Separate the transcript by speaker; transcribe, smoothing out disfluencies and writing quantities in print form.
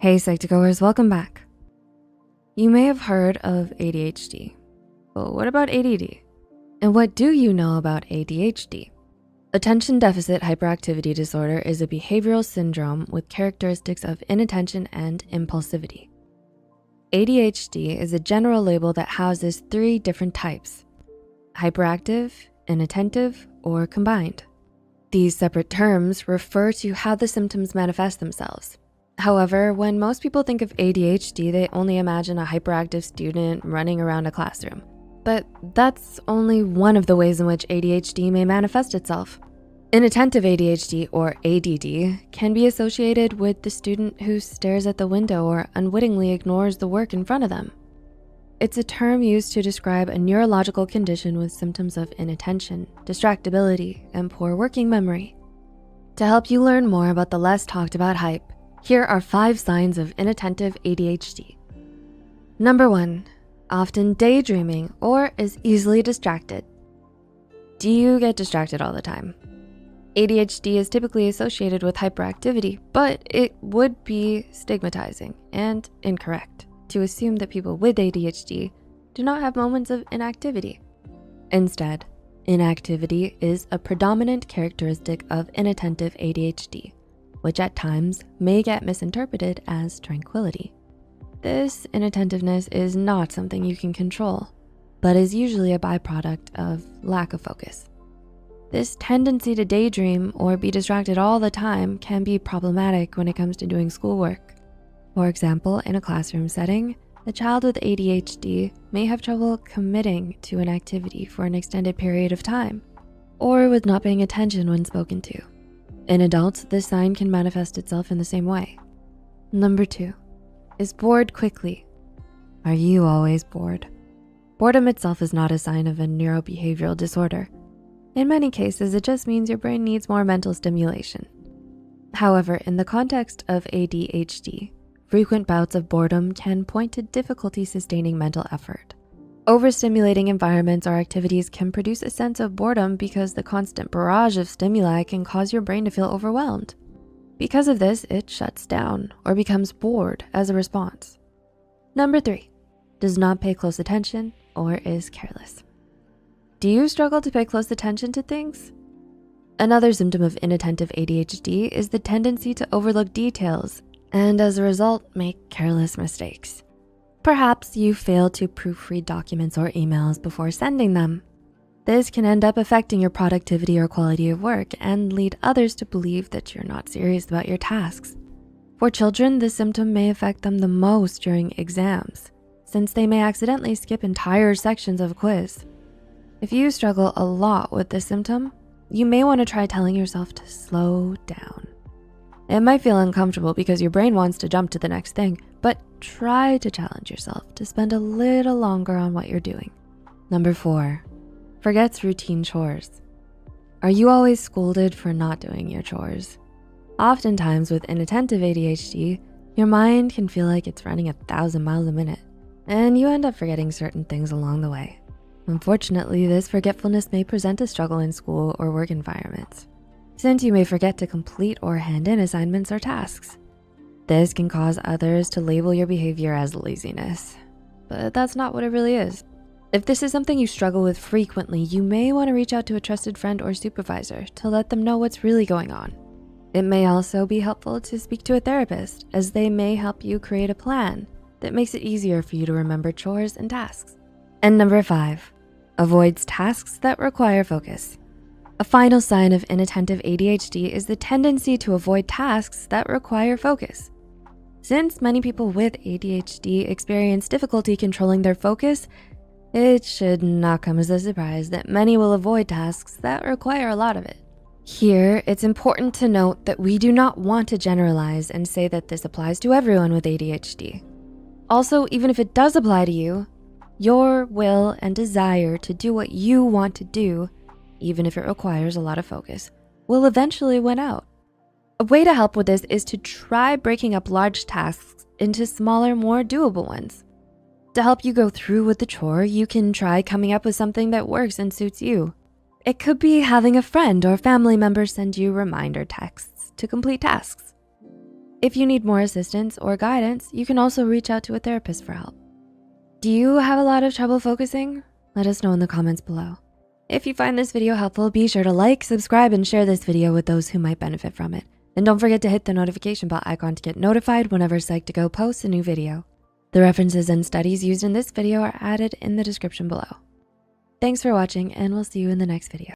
Speaker 1: Hey Psych2Goers, welcome back. You may have heard of ADHD, but what about ADD? And what do you know about ADHD? Attention Deficit Hyperactivity Disorder is a behavioral syndrome with characteristics of inattention and impulsivity. ADHD is a general label that houses 3 different types: hyperactive, inattentive, or combined. These separate terms refer to how the symptoms manifest themselves. However, when most people think of ADHD, they only imagine a hyperactive student running around a classroom. But that's only one of the ways in which ADHD may manifest itself. Inattentive ADHD, or ADD, can be associated with the student who stares at the window or unwittingly ignores the work in front of them. It's a term used to describe a neurological condition with symptoms of inattention, distractibility, and poor working memory. To help you learn more about the less talked about hype, here are 5 signs of inattentive ADHD. Number 1, often daydreaming or is easily distracted. Do you get distracted all the time? ADHD is typically associated with hyperactivity, but it would be stigmatizing and incorrect to assume that people with ADHD do not have moments of inactivity. Instead, inactivity is a predominant characteristic of inattentive ADHD, which at times may get misinterpreted as tranquility. This inattentiveness is not something you can control, but is usually a byproduct of lack of focus. This tendency to daydream or be distracted all the time can be problematic when it comes to doing schoolwork. For example, in a classroom setting, a child with ADHD may have trouble committing to an activity for an extended period of time, or with not paying attention when spoken to. In adults, this sign can manifest itself in the same way. Number 2, is bored quickly. Are you always bored? Boredom itself is not a sign of a neurobehavioral disorder. In many cases, it just means your brain needs more mental stimulation. However, in the context of ADHD, frequent bouts of boredom can point to difficulty sustaining mental effort. Overstimulating environments or activities can produce a sense of boredom because the constant barrage of stimuli can cause your brain to feel overwhelmed. Because of this, it shuts down or becomes bored as a response. Number 3, does not pay close attention or is careless. Do you struggle to pay close attention to things? Another symptom of inattentive ADHD is the tendency to overlook details and as a result, make careless mistakes. Perhaps you fail to proofread documents or emails before sending them. This can end up affecting your productivity or quality of work and lead others to believe that you're not serious about your tasks. For children, this symptom may affect them the most during exams, since they may accidentally skip entire sections of a quiz. If you struggle a lot with this symptom, you may want to try telling yourself to slow down. It might feel uncomfortable because your brain wants to jump to the next thing, but try to challenge yourself to spend a little longer on what you're doing. Number 4, forgets routine chores. Are you always scolded for not doing your chores? Oftentimes with inattentive ADHD, your mind can feel like it's running 1,000 miles a minute, and you end up forgetting certain things along the way. Unfortunately, this forgetfulness may present a struggle in school or work environments, since you may forget to complete or hand in assignments or tasks. This can cause others to label your behavior as laziness, but that's not what it really is. If this is something you struggle with frequently, you may want to reach out to a trusted friend or supervisor to let them know what's really going on. It may also be helpful to speak to a therapist, as they may help you create a plan that makes it easier for you to remember chores and tasks. And number 5, avoids tasks that require focus. A final sign of inattentive ADHD is the tendency to avoid tasks that require focus. Since many people with ADHD experience difficulty controlling their focus, it should not come as a surprise that many will avoid tasks that require a lot of it. Here, it's important to note that we do not want to generalize and say that this applies to everyone with ADHD. Also, even if it does apply to you, your will and desire to do what you want to do, even if it requires a lot of focus, will eventually win out. A way to help with this is to try breaking up large tasks into smaller, more doable ones. To help you go through with the chore, you can try coming up with something that works and suits you. It could be having a friend or family member send you reminder texts to complete tasks. If you need more assistance or guidance, you can also reach out to a therapist for help. Do you have a lot of trouble focusing? Let us know in the comments below. If you find this video helpful, be sure to like, subscribe, and share this video with those who might benefit from it. And don't forget to hit the notification bell icon to get notified whenever Psych2Go posts a new video. The references and studies used in this video are added in the description below. Thanks for watching, and we'll see you in the next video.